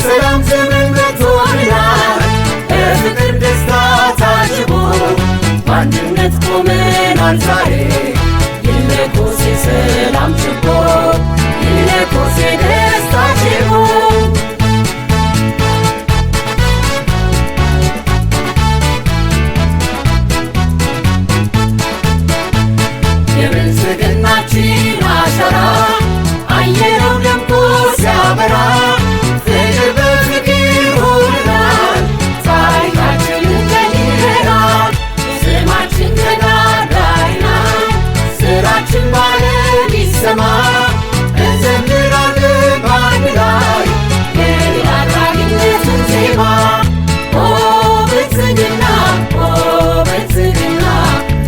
የሰላም ዘመን መጥቶልናል በፍቅር ደስታ ታጅቦ በአንድነት ቆመናል ዛሬ ይለኮስ የሰላም ችቦ ይለኮስ የደስታ ችቦ የብልጽግናችን አሻራ አየነው ደምቆ ሲያበራ ፍቅር በፍቅር ሆነናል ታሪካችንን ቀይረናል ስማችን ተጋዳይና ስራችን ባለም ይሰማ እንዘምራለን በአንድ ላይ የድል አድራጊነትን ዜማ ኦ ብልጽግና ኦ ብልጽግና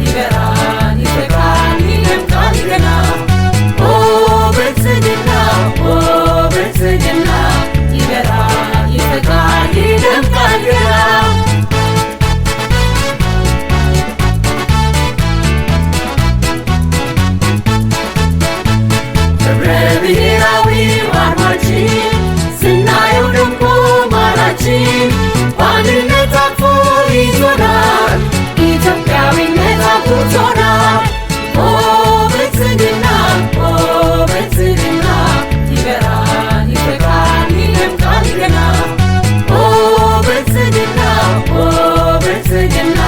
ይበራል ይፈካል ይደምቃል ገና ኦ ብልጽግና ኦ ብልጽግና ይበራል ይፈካል ይደምቃል ገና ህብረ ብሔራዊ አርማችን ስናየው ደምቆ ማራችን በአንድነት አቅፎ ይዞናል ኢትዮጵያዊነት አኩርቶናል ኦ ብልጽግና ኦ ብልጽግና ይበራል ይፈካል ይደምቃል ገና ኦ ብልጽግና ኦ ብልጽግና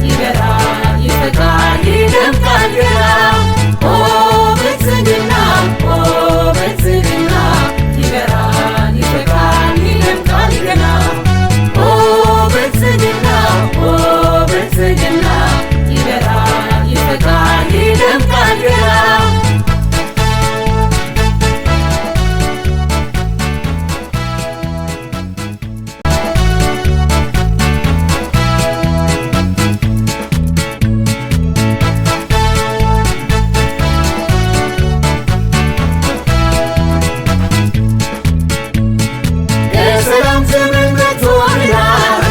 ይበራል ይፈካል ይደምቃል ገና ኦ ብልጽግና ኦ ብልጽግና ይበራል ይፈካል ይደምቃል ገና ኦ ብልጽግና ኦ ብልጽግና ይበራል ይፈካል ይደምቃል ገና የሰላም ዘመን መጥቶልናል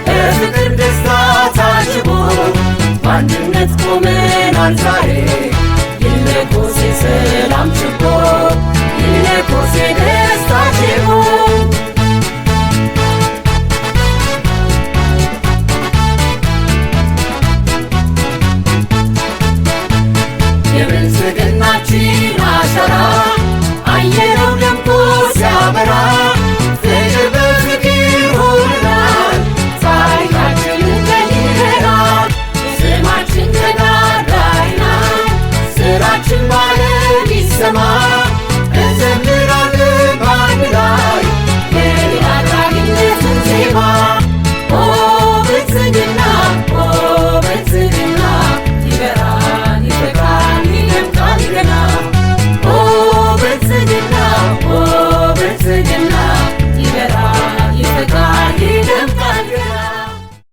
በፍቅር ደስታ ታጅቦ በአንድነት ቆመናል ዛሬ ይለኮስ የሰላም ችቦ ይለኮስ